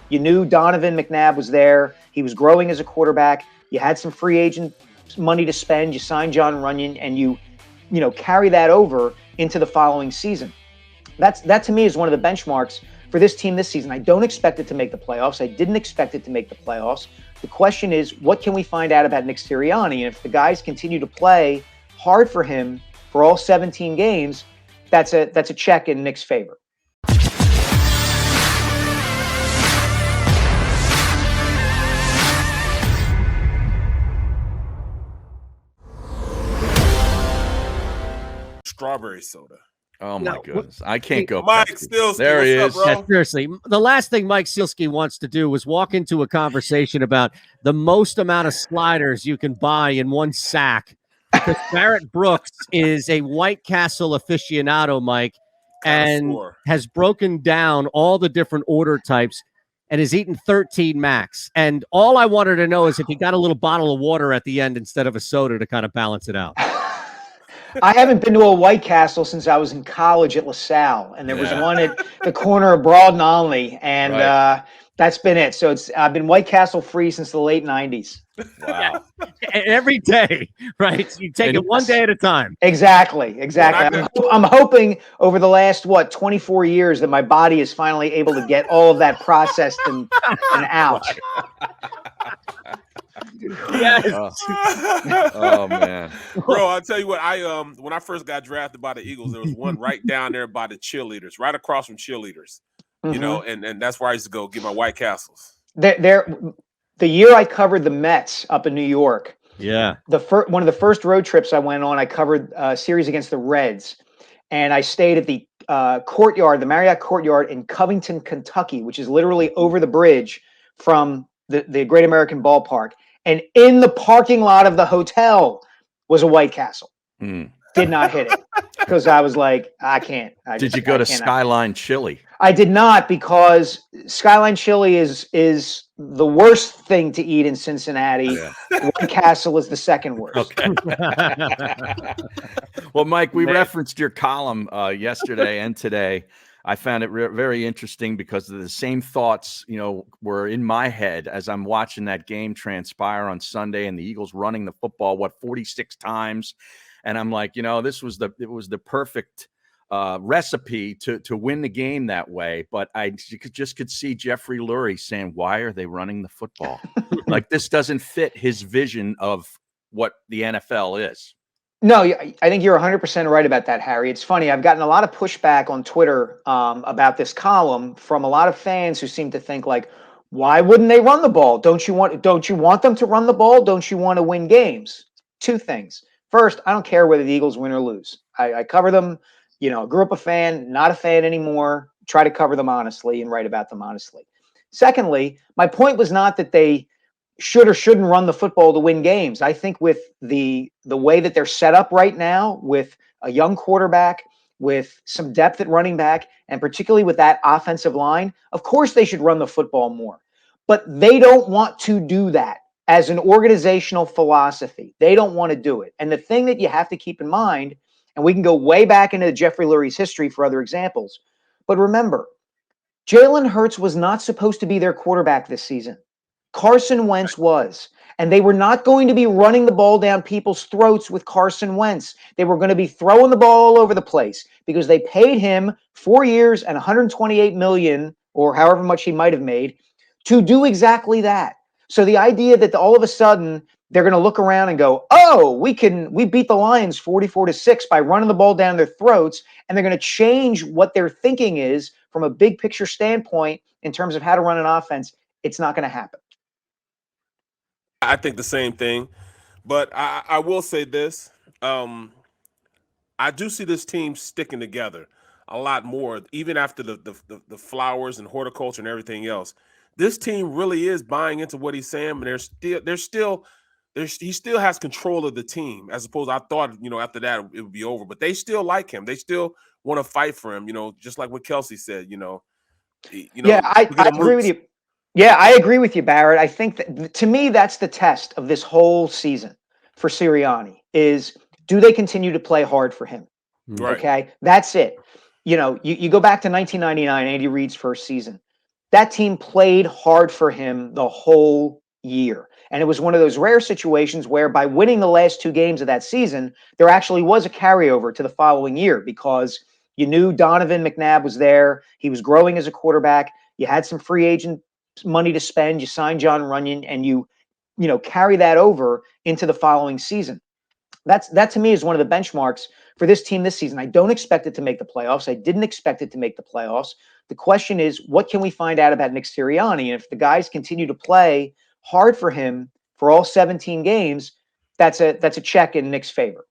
You knew Donovan McNabb was there. He was growing as a quarterback. You had some free agent money to spend. You signed John Runyon, and you carry that over into the following season. That to me is one of the benchmarks for this team this season. I don't expect it to make the playoffs. I didn't expect it to make the playoffs. The question is, what can we find out about Nick Sirianni? And if the guys continue to play hard for him for all 17 games, that's a check in Nick's favor. Strawberry soda. Oh my goodness. I can't go. Mike Sielski. There he is. Yeah, seriously, the last thing Mike Sielski wants to do was walk into a conversation about the most amount of sliders you can buy in one sack. Because Barrett Brooks is a White Castle aficionado, Mike, and has broken down all the different order types and has eaten 13 max. And all I wanted to know is if he got a little bottle of water at the end instead of a soda to kind of balance it out. I haven't been to a White Castle since I was in college at LaSalle, and there was one at the corner of Broad and Olney, and that's been it. So I've been White Castle free since the late 90s. Wow. Every day, right? You take it one day at a time. Exactly. I'm hoping over the last, 24 years that my body is finally able to get all of that processed and out. Yes. Oh man, bro! I'll tell you what. When I first got drafted by the Eagles, there was one right down there by the cheerleaders, right across from cheerleaders. You know, and that's where I used to go get my White Castles. The year I covered the Mets up in New York. Yeah. One of the first road trips I went on, I covered a series against the Reds, and I stayed at the courtyard, the Marriott Courtyard in Covington, Kentucky, which is literally over the bridge from the Great American Ballpark. And in the parking lot of the hotel was a White Castle. Did not hit it because I was like, I can't. Did you go to Skyline Chili? I did not, because Skyline Chili is the worst thing to eat in Cincinnati. Yeah. White Castle is the second worst. Okay. Well, Mike, we referenced your column yesterday and today. I found it very interesting because the same thoughts, were in my head as I'm watching that game transpire on Sunday and the Eagles running the football, 46 times. And I'm like, it was the perfect recipe to win the game that way. But I just could see Jeffrey Lurie saying, why are they running the football? Like, this doesn't fit his vision of what the NFL is. No, I think you're 100% right about that, Harry. It's funny. I've gotten a lot of pushback on Twitter about this column from a lot of fans who seem to think like, why wouldn't they run the ball? Don't you want them to run the ball? Don't you want to win games? Two things. First, I don't care whether the Eagles win or lose. I cover them, grew up a fan, not a fan anymore, try to cover them honestly and write about them honestly. Secondly, my point was not that they should or shouldn't run the football to win games. I think with the way that they're set up right now, with a young quarterback, with some depth at running back, and particularly with that offensive line, of course they should run the football more. But they don't want to do that as an organizational philosophy. They don't want to do it. And the thing that you have to keep in mind, and we can go way back into Jeffrey Lurie's history for other examples, but remember, Jalen Hurts was not supposed to be their quarterback this season. Carson Wentz was. And they were not going to be running the ball down people's throats with Carson Wentz. They were going to be throwing the ball all over the place because they paid him 4 years and $128 million, or however much he might have made, to do exactly that. So the idea that all of a sudden they're going to look around and go, oh, we beat the Lions 44-6 by running the ball down their throats, and they're going to change what their thinking is from a big picture standpoint in terms of how to run an offense, it's not going to happen. I think the same thing, but I will say this. I do see this team sticking together a lot more, even after the flowers and horticulture and everything else. This team really is buying into what he's saying, but he still has control of the team, as opposed I thought, after that it would be over, but they still like him. They still want to fight for him, just like what Kelsey said, Yeah, I agree with you. Yeah, I agree with you, Barrett. I think that, to me, that's the test of this whole season for Sirianni is, do they continue to play hard for him? Right. Okay, that's it. You go back to 1999, Andy Reid's first season. that team played hard for him the whole year. And it was one of those rare situations where by winning the last 2 games of that season, there actually was a carryover to the following year because you knew Donovan McNabb was there. He was growing as a quarterback. You had some free agent money to spend. You signed John Runyon, and you carry that over into the following season. That to me is one of the benchmarks for this team this season. I don't expect it to make the playoffs. I didn't expect it to make the playoffs. The question is, what can we find out about Nick Sirianni? And if the guys continue to play hard for him for all 17 games, that's a check in Nick's favor.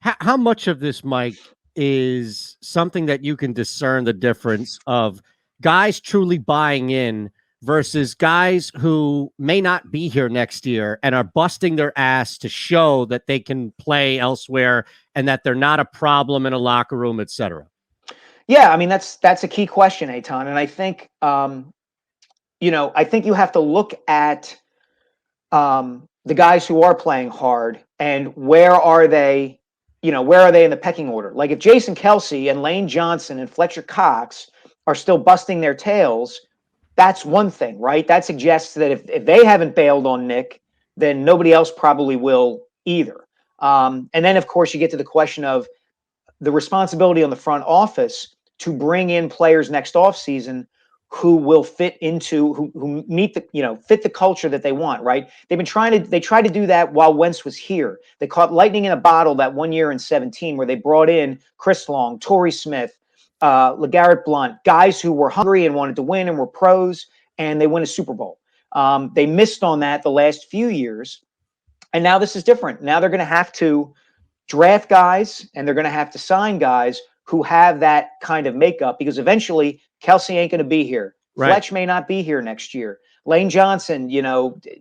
How much of this, Mike, is something that you can discern the difference of guys truly buying in versus guys who may not be here next year and are busting their ass to show that they can play elsewhere and that they're not a problem in a locker room, et cetera? Yeah, I mean, that's a key question, Eitan. And I think, I think you have to look at the guys who are playing hard and where are they in the pecking order? Like if Jason Kelce and Lane Johnson and Fletcher Cox are still busting their tails, that's one thing, right? That suggests that if they haven't bailed on Nick, then nobody else probably will either. And then, of course, you get to the question of the responsibility on the front office to bring in players next offseason who will fit into who meet the fit the culture that they want, right? They tried to do that while Wentz was here. They caught lightning in a bottle that 1 year in 2017 where they brought in Chris Long, Torrey Smith, LeGarrette Blount, guys who were hungry and wanted to win and were pros, and they win a Super Bowl. They missed on that the last few years, and now this is different. Now they're going to have to draft guys and they're going to have to sign guys who have that kind of makeup because eventually Kelce ain't going to be here. Right. Fletch may not be here next year. Lane Johnson,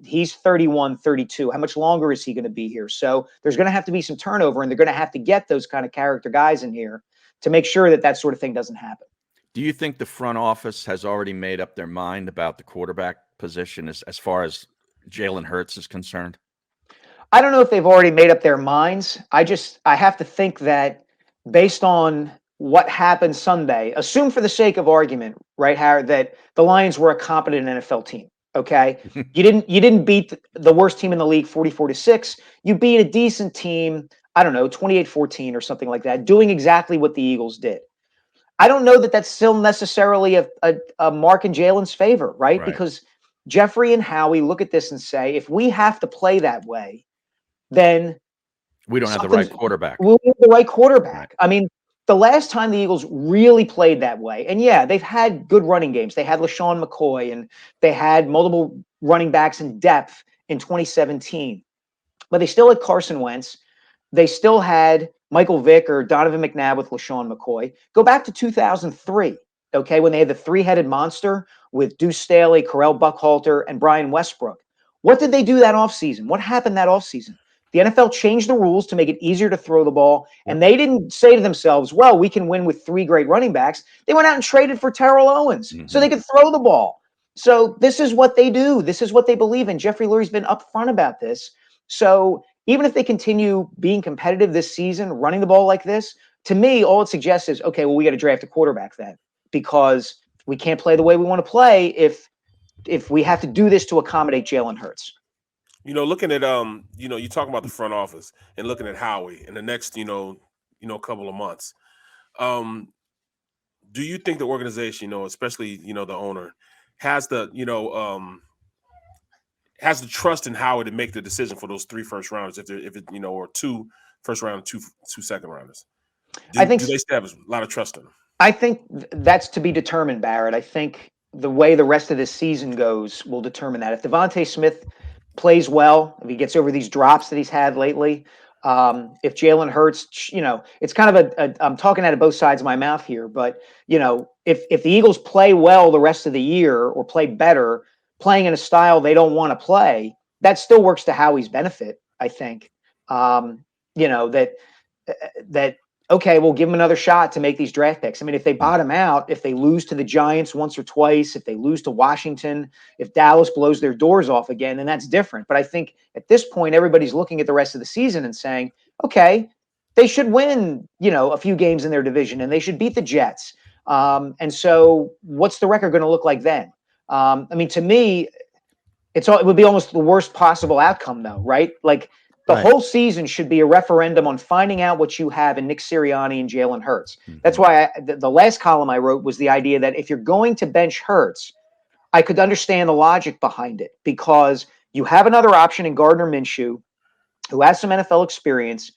he's 31, 32. How much longer is he going to be here? So there's going to have to be some turnover, and they're going to have to get those kind of character guys in here to make sure that sort of thing doesn't happen. Do you think the front office has already made up their mind about the quarterback position as far as Jalen Hurts is concerned? I don't know if they've already made up their minds. I have to think that based on what happened Sunday, assume for the sake of argument, right, Howard, that the Lions were a competent NFL team. Okay. You didn't beat the worst team in the league 44-6. You beat a decent team, I don't know, 28-14 or something like that, doing exactly what the Eagles did. I don't know that that's still necessarily a mark in Jalen's favor, right? Because Jeffrey and Howie look at this and say, if we have to play that way, then we don't have the right quarterback. We'll have the right quarterback. Right. I mean, the last time the Eagles really played that way, and yeah, they've had good running games. They had LaShawn McCoy, and they had multiple running backs in depth in 2017. But they still had Carson Wentz. They still had Michael Vick or Donovan McNabb with LaShawn McCoy. Go back to 2003, okay, when they had the three-headed monster with Deuce Staley, Correll Buckhalter, and Brian Westbrook. What did they do that offseason? What happened that offseason? The NFL changed the rules to make it easier to throw the ball, and they didn't say to themselves, well, we can win with 3 great running backs. They went out and traded for Terrell Owens so they could throw the ball. So this is what they do. This is what they believe in. Jeffrey Lurie's been upfront about this. So even if they continue being competitive this season, running the ball like this, to me, all it suggests is, okay, well, we got to draft a quarterback then because we can't play the way we want to play if we have to do this to accommodate Jalen Hurts. Looking at you talking about the front office and looking at Howie in the next, couple of months. Do you think the organization, especially, the owner, has the trust in Howie to make the decision for those 3 first rounders, or 2 first round, 2 second rounders? Do they still have a lot of trust in him? I think that's to be determined, Barrett. I think the way the rest of this season goes will determine that. If Devontae Smith plays well, if he gets over these drops that he's had lately, if Jalen Hurts, it's kind of I'm talking out of both sides of my mouth here, but, if the Eagles play well the rest of the year or play better, playing in a style they don't want to play, that still works to Howie's benefit, I think. That okay, we'll give them another shot to make these draft picks. I mean, if they bottom out, if they lose to the Giants once or twice, if they lose to Washington, if Dallas blows their doors off again, then that's different. But I think at this point, everybody's looking at the rest of the season and saying, okay, they should win, a few games in their division and they should beat the Jets. And so what's the record going to look like then? I mean, to me, it would be almost the worst possible outcome, though, right? Like the Right. whole season should be a referendum on finding out what you have in Nick Sirianni and Jalen Hurts. That's why the last column I wrote was the idea that if you're going to bench Hurts, I could understand the logic behind it because you have another option in Gardner Minshew, who has some NFL experience,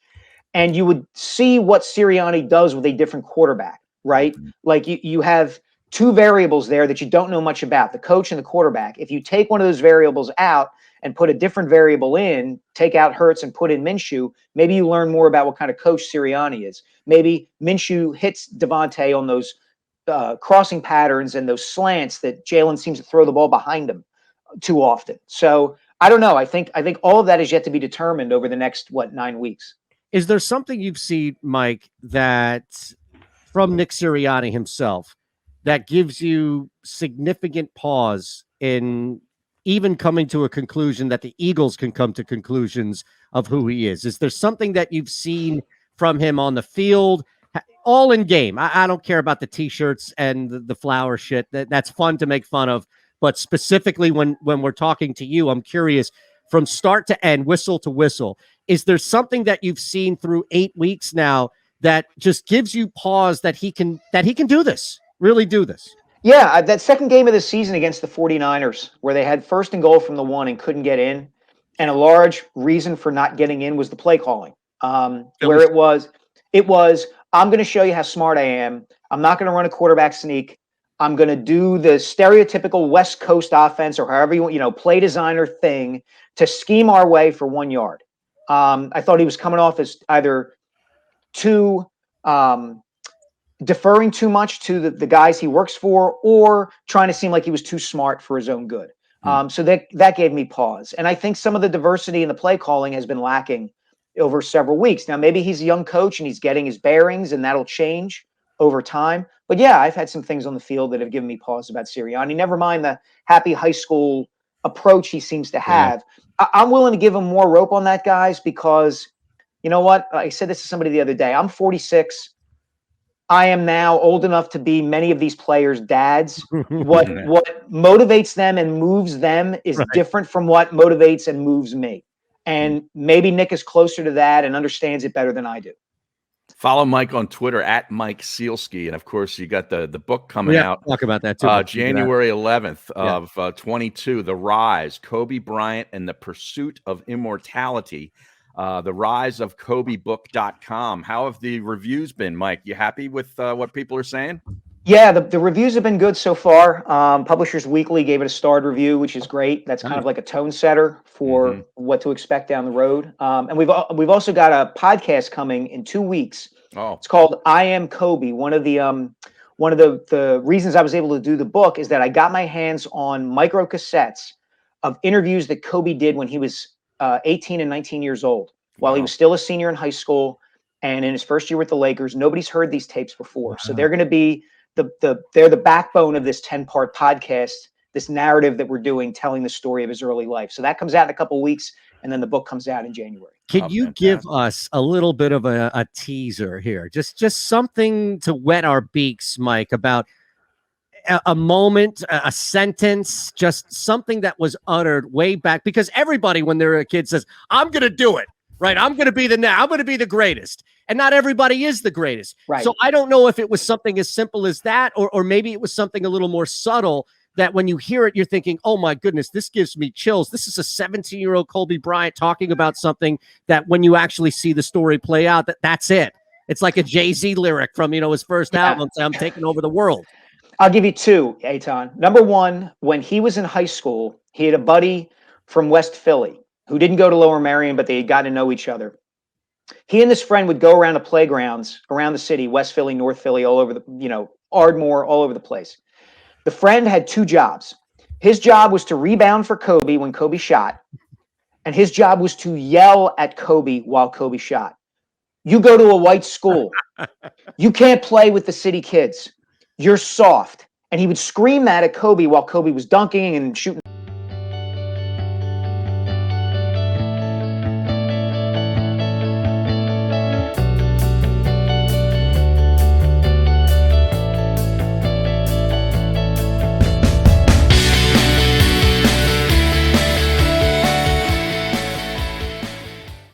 and you would see what Sirianni does with a different quarterback, right? Like you have two variables there that you don't know much about, the coach and the quarterback. If you take one of those variables out and put a different variable in, take out Hurts and put in Minshew, maybe you learn more about what kind of coach Sirianni is. Maybe Minshew hits Devontae on those crossing patterns and those slants that Jalen seems to throw the ball behind him too often. So I don't know. I think all of that is yet to be determined over the next, 9 weeks. Is there something you've seen, Mike, that from Nick Sirianni himself that gives you significant pause in even coming to a conclusion that the Eagles can come to conclusions of who he is? Is there something that you've seen from him on the field, all in game? I don't care about the T-shirts and the flower shit. That's fun to make fun of. But specifically when we're talking to you, I'm curious, from start to end, whistle to whistle, is there something that you've seen through 8 weeks now that just gives you pause that he can do this, really do this? Yeah, that second game of the season against the 49ers, where they had first and goal from the 1 and couldn't get in, and a large reason for not getting in was the play calling, where it was, I'm going to show you how smart I am. I'm not going to run a quarterback sneak. I'm going to do the stereotypical West Coast offense, or however you play designer thing, to scheme our way for 1 yard. I thought he was coming off as either too deferring too much to the guys he works for, or trying to seem like he was too smart for his own good. So that gave me pause. And I think some of the diversity in the play calling has been lacking over several weeks. Now, maybe he's a young coach and he's getting his bearings, and that'll change over time. But yeah, I've had some things on the field that have given me pause about Sirianni. Never mind the happy high school approach he seems to have. Yeah. I'm willing to give him more rope on that, guys, because you know what? I said this to somebody the other day. I'm 46. I am now old enough to be many of these players' dads. What motivates them and moves them is different from what motivates and moves me. And maybe Nick is closer to that and understands it better than I do. Follow Mike on Twitter at Mike Sielski. And of course, you got the book coming out. Talk about that too. January 11th of 22, The Rise, Kobe Bryant and the Pursuit of Immortality. The rise of KobeBook.com. How have the reviews been, Mike? You happy with what people are saying? Yeah, the reviews have been good so far. Publishers Weekly gave it a starred review, which is great. That's kind of like a tone setter for what to expect down the road. And we've also got a podcast coming in 2 weeks. Oh, it's called I Am Kobe. One of the reasons I was able to do the book is that I got my hands on micro cassettes of interviews that Kobe did when he was 18 and 19 years old, while he was still a senior in high school and in his first year with the Lakers. Nobody's heard these tapes before. So they're going to be they're the backbone of this 10-part podcast, this narrative that we're doing, telling the story of his early life. So that comes out in a couple of weeks, and then the book comes out in January. Can you give us a little bit of a teaser here? Just something to wet our beaks, Mike, about a moment, a sentence, just something that was uttered way back, because everybody, when they're a kid, says, I'm going to do it, right? I'm going to be the greatest. And not everybody is the greatest. Right. So I don't know if it was something as simple as that, or maybe it was something a little more subtle that when you hear it, you're thinking, oh my goodness, this gives me chills. This is a 17-year-old Kobe Bryant talking about something that when you actually see the story play out, that's it. It's like a Jay-Z lyric from, his first album, I'm taking over the world. I'll give you two, Eitan. Number one, when he was in high school, he had a buddy from West Philly who didn't go to Lower Merion, but they had gotten to know each other. He and this friend would go around the playgrounds around the city, West Philly, North Philly, all over the, Ardmore, all over the place. The friend had two jobs. His job was to rebound for Kobe when Kobe shot, and his job was to yell at Kobe while Kobe shot. You go to a white school. You can't play with the city kids. You're soft. And he would scream that at Kobe while Kobe was dunking and shooting.